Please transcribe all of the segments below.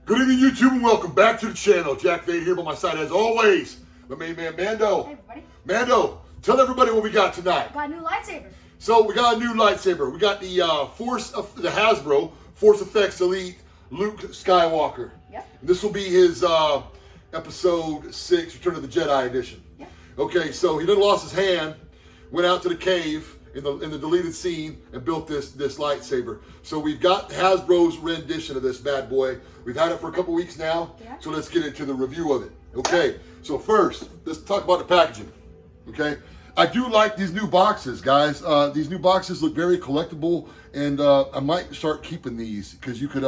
Good evening, YouTube, and welcome back to the channel. Jack Vade here by my side, as always. My main man, Mando. Hey, everybody. Mando, tell everybody what we got tonight. Got a new lightsaber. So we got a new lightsaber. We got the the Hasbro Force Effects Elite Luke Skywalker. Yep. This will be his episode 6, Return of the Jedi edition. Yep. Okay, so he done lost his hand, went out to the cave in the deleted scene and built this lightsaber. So we've got Hasbro's rendition of this bad boy. We've had it for a couple weeks now. Yeah. So let's get into the review of it. Okay. So first, let's talk about the packaging. Okay. I do like these new boxes, guys. These new boxes look very collectible, and I might start keeping these because you could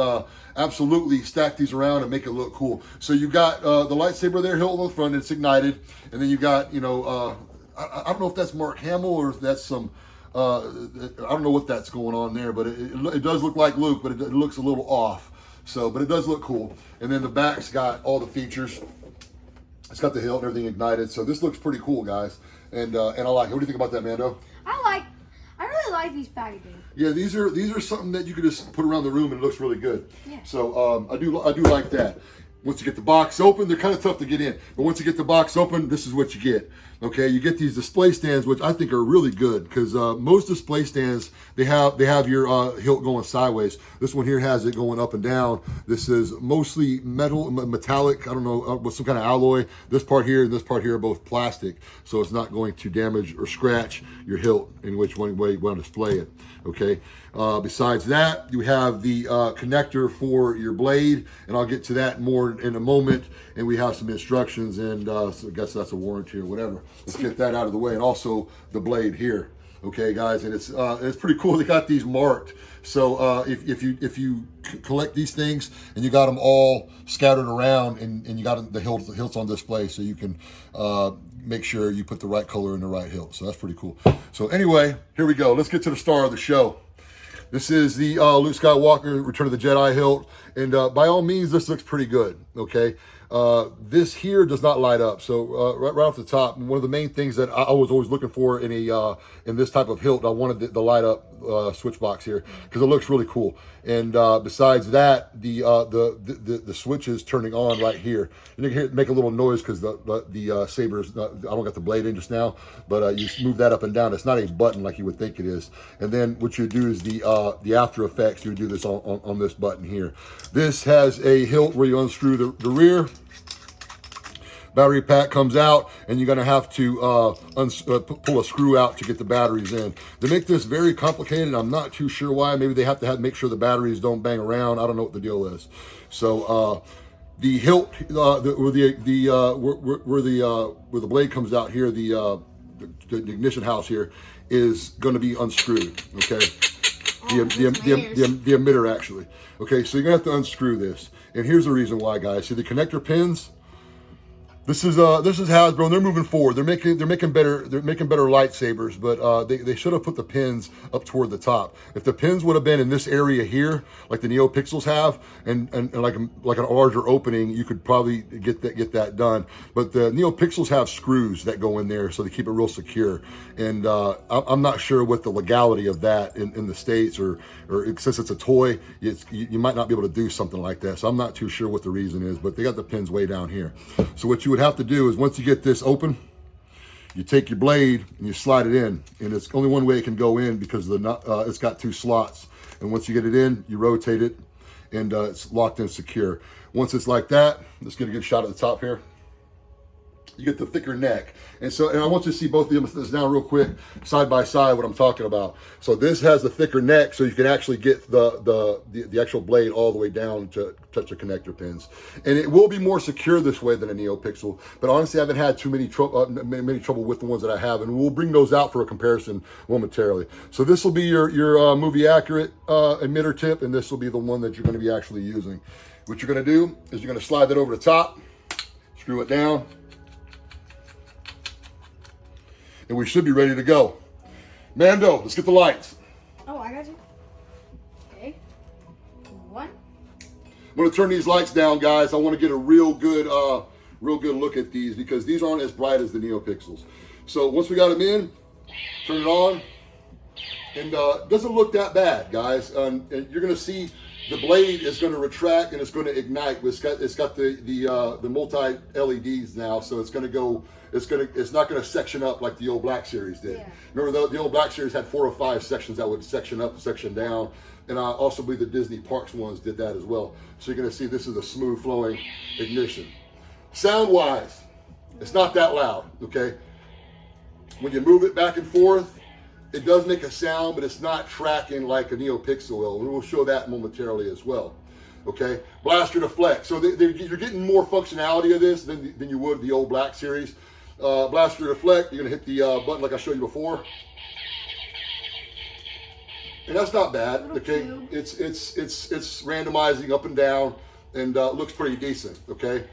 absolutely stack these around and make it look cool. So you got the lightsaber there, Hilt on the front, it's ignited, and then you got, I don't know if that's Mark Hamill or if that's some, I don't know what that's going on there, but it does look like Luke, but it looks a little off. So, but it does look cool. And then the back's got all the features. It's got the hilt and everything ignited. So this looks pretty cool, guys. And I like it. What do you think about that, Mando? I really like these packaging. Yeah, these are something that you could just put around the room and it looks really good. Yeah. So I do like that. Once you get the box open, they're kind of tough to get in. But once you get the box open, this is what you get. Okay, you get these display stands, which I think are really good because most display stands, they have your hilt going sideways. This one here has it going up and down. This is mostly metallic, I don't know, with some kind of alloy. This part here and this part here are both plastic, so it's not going to damage or scratch your hilt in which way you want to display it. Okay, besides that, you have the connector for your blade, and I'll get to that more in a moment. And we have some instructions, and so I guess that's a warranty or whatever. Let's get that out of the way, and also the blade here. Okay, guys, and it's pretty cool. They got these marked. So if you collect these things and you got them all scattered around, and you got the hilts on display, so you can make sure you put the right color in the right hilt. So that's pretty cool. So anyway, here we go. Let's get to the star of the show. This is the Luke Skywalker Return of the Jedi hilt, and by all means, this looks pretty good. Okay. This here does not light up. So right off the top, one of the main things that I was always looking for in in this type of hilt, I wanted the light up switch box here because it looks really cool. And besides that, the switch is turning on right here. And you can hear it make a little noise because the saber is not, I don't got the blade in just now, but you move that up and down. It's not a button like you would think it is. And then what you do is the After Effects. You do this on this button here. This has a hilt where you unscrew the rear. Battery pack comes out, and you're going to have to pull a screw out to get the batteries in. They make this very complicated. I'm not too sure why. Maybe they have to make sure the batteries don't bang around. I don't know what the deal is. So the hilt, where the blade comes out here, the ignition house here is going to be unscrewed. Okay, the emitter actually. Okay, so you're gonna have to unscrew this, and here's the reason why, guys. See the connector pins. This is Hasbro, and they're moving forward. They're making better lightsabers, but they should have put the pins up toward the top. If the pins would have been in this area here, like the NeoPixels have, and like a larger opening, you could probably get that done. But the NeoPixels have screws that go in there, so they keep it real secure. And I'm not sure what the legality of that in the States, or since it's a toy, you might not be able to do something like that. So I'm not too sure what the reason is, but they got the pins way down here. So what you would have to do is, once you get this open, you take your blade and you slide it in, and it's only one way it can go in because it's got 2 slots. And once you get it in, you rotate it, and it's locked in secure. Once it's like that, let's get a good shot at the top here. You get the thicker neck, and I want you to see both of them now real quick, side by side, what I'm talking about. So this has the thicker neck, so you can actually get the actual blade all the way down to touch the connector pins, and it will be more secure this way than a NeoPixel. But honestly, I haven't had too many trouble with the ones that I have, and we'll bring those out for a comparison momentarily. So this will be your movie accurate emitter tip, and this will be the one that you're going to be actually using. What you're going to do is you're going to slide that over the top, screw it down, and we should be ready to go. Mando, let's get the lights. Oh, I got you. Okay. 1. I'm going to turn these lights down, guys. I want to get a real good look at these because these aren't as bright as the NeoPixels. So once we got them in, turn it on, and it doesn't look that bad, guys. And you're going to see the blade is going to retract and it's going to ignite. It's got the multi LEDs now, so it's going to go. It's not going to section up like the old Black Series did. Yeah. Remember the old Black Series had 4 or 5 sections that would section up, section down, and I also believe the Disney Parks ones did that as well. So you're going to see this is a smooth flowing ignition. Sound wise, it's not that loud. Okay, when you move it back and forth, it does make a sound, but it's not tracking like a NeoPixel will. And we'll show that momentarily as well. Okay, blaster deflect. So you're getting more functionality of this than you would the old Black Series. Blaster deflect. You're gonna hit the button like I showed you before, and that's not bad. Okay, it's randomizing up and down, and looks pretty decent. Okay,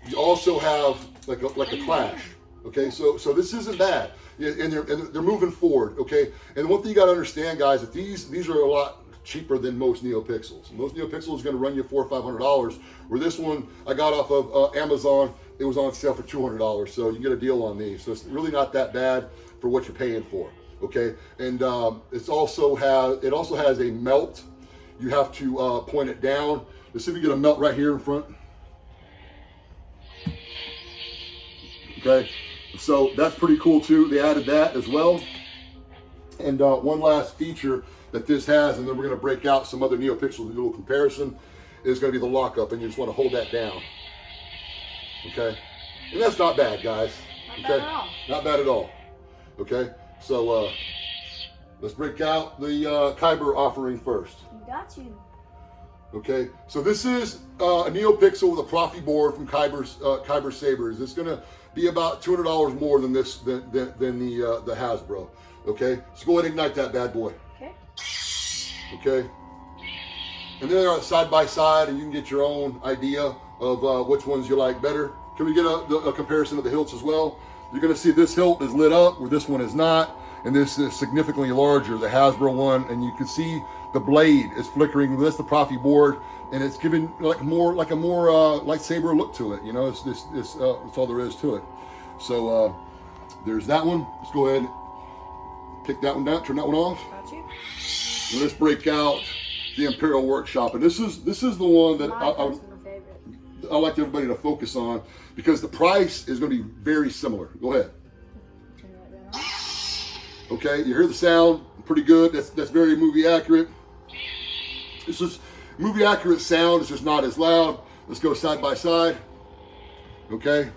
you also have like a clash. Okay, so this isn't bad. And they're moving forward, okay? And one thing you got to understand, guys, that these are a lot cheaper than most NeoPixels. Most NeoPixels is going to run you $400 or $500. Where this one I got off of Amazon, it was on sale for $200. So you get a deal on these. So it's really not that bad for what you're paying for, okay? And it also has a melt. You have to point it down. Let's see if we get a melt right here in front. Okay. So that's pretty cool too. They added that as well. And one last feature that this has, and then we're going to break out some other NeoPixels and do a little comparison, is going to be the lockup, and you just want to hold that down. Okay, and that's not bad, guys. Not bad at all. Not bad at all. Okay, so let's break out the Kyber offering first. You got you. Okay, so this is a NeoPixel with a Profi board from Kyber Sabers. It's going to be about $200 more than this than the Hasbro. Okay, so go ahead and ignite that bad boy. Okay. Okay, and then they're side by side, and you can get your own idea of which ones you like better. Can we get a comparison of the hilts as well? You're going to see this hilt is lit up, where this one is not, and this is significantly larger, the Hasbro one, and you can see the blade is flickering. That's the Profi board, and it's giving like a more lightsaber look to it. You know, it's all there is to it. So there's that one. Let's go ahead and take that one down, turn that one off. Got you. And let's break out the Imperial Workshop, and this is the one that My personal favorite. I like everybody to focus on, because the price is going to be very similar. Go ahead. Turn that down. Okay, you hear the sound, pretty good. That's very movie accurate. It's just movie accurate sound. It's just not as loud. Let's go side by side. Okay,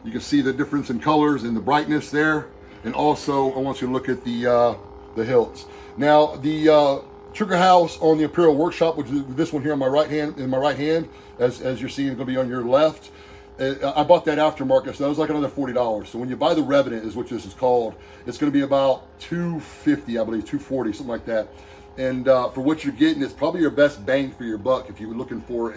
you can see the difference in colors and the brightness there. And also, I want you to look at the hilts. Now, the trigger house on the Imperial Workshop, which is this one here on my right hand, as you're seeing, it's going to be on your left. I bought that aftermarket, so that was like another $40. So when you buy the Revenant, is what this is called, it's going to be about $250, I believe, $240, something like that. And for what you're getting, it's probably your best bang for your buck if you're looking for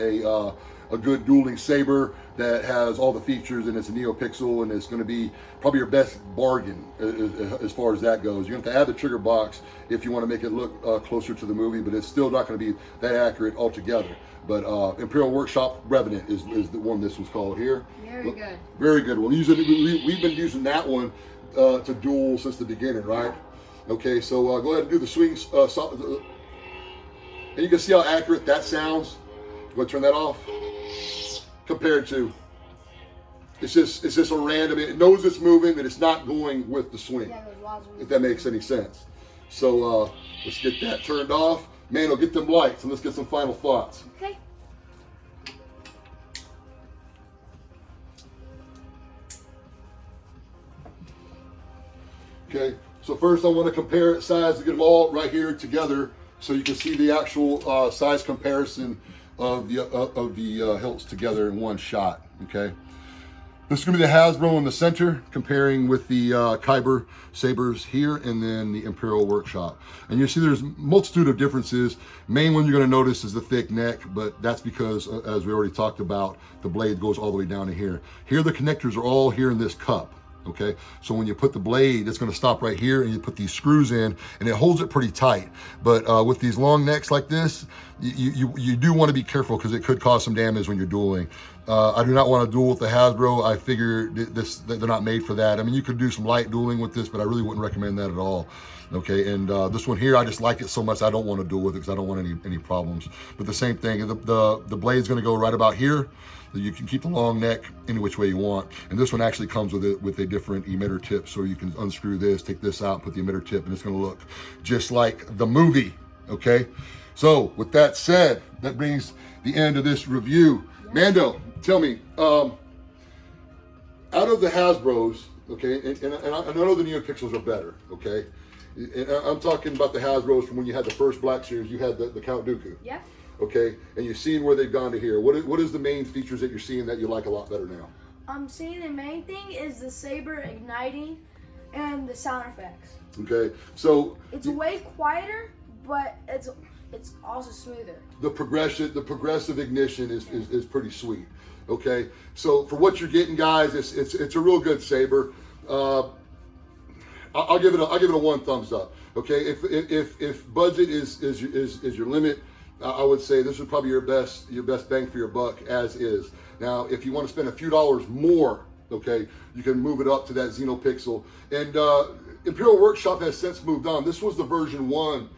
a good dueling saber that has all the features, and it's a NeoPixel, and it's going to be probably your best bargain as far as that goes. You're going to have to add the trigger box if you want to make it look closer to the movie, but it's still not going to be that accurate altogether. But Imperial Workshop Revenant is the one this was called here. Very good. Very good one. We've been using that one to duel since the beginning, right? Okay, so go ahead and do the swings. And you can see how accurate that sounds. Go ahead and turn that off. Compared to, it's just a random, it knows it's moving, but it's not going with the swing. Yeah, those laws If that makes any sense. So let's get that turned off. Man, we'll get them lights, and let's get some final thoughts. Okay. Okay, so first I want to compare size to get them all right here together, so you can see the actual size comparison of the hilts together in one shot. Okay, this is going to be the Hasbro in the center, comparing with the Kyber sabers here, and then the Imperial Workshop. And you see there's a multitude of differences. Main one you're going to notice is the thick neck, but that's because, as we already talked about, the blade goes all the way down to here. Here the connectors are all here in this cup. Okay, so when you put the blade, it's going to stop right here, and you put these screws in, and it holds it pretty tight. But with these long necks like this, you do want to be careful because it could cause some damage when you're dueling. I do not want to duel with the Hasbro. I figure they're not made for that. I mean, you could do some light dueling with this, but I really wouldn't recommend that at all. Okay, and this one here, I just like it so much I don't want to duel with it because I don't want any problems. But the same thing, the blade's going to go right about here. You can keep the long neck any which way you want. And this one actually comes with a different emitter tip, so you can unscrew this, take this out, put the emitter tip, and it's going to look just like the movie. Okay, so with that said, that brings the end of this review. Mando, tell me, out of the Hasbros, okay, and I know the NeoPixels are better, okay? And I'm talking about the Hasbros from when you had the first Black Series, you had the Count Dooku. Yeah. Okay, and you've seen where they've gone to here. What is the main features that you're seeing that you like a lot better now? I'm seeing the main thing is the saber igniting and the sound effects. Okay, so it's way quieter, but it's also smoother. The progressive ignition is pretty sweet. Okay, so for what you're getting, guys, it's a real good saber. I'll give it a 1 thumbs up. Okay, if budget is your limit, I would say this is probably your best bang for your buck as is. Now, if you want to spend a few dollars more, okay, you can move it up to that XenoPixel. And Imperial Workshop has since moved on. This was the version 1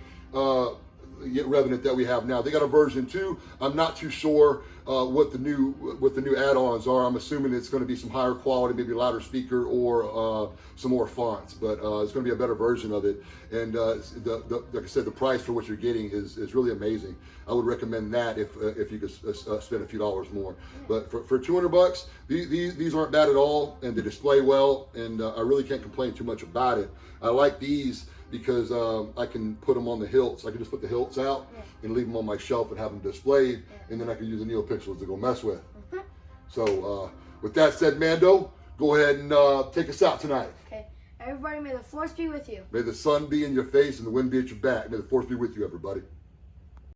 Revenant that we have now. They got a version 2. I'm not too sure what the new add-ons are. I'm assuming it's going to be some higher quality, maybe louder speaker or some more fonts, but it's going to be a better version of it. And like I said, the price for what you're getting is really amazing. I would recommend that if you could spend a few dollars more. But for $200, these aren't bad at all, and they display well, and I really can't complain too much about it. I like these because I can put them on the hilts. I can just put the hilts out and leave them on my shelf and have them displayed, and then I can use the NeoPixels to go mess with. So with that said, Mando, go ahead and take us out tonight. Okay, everybody, may the Force be with you. May the sun be in your face and the wind be at your back. May the Force be with you, everybody.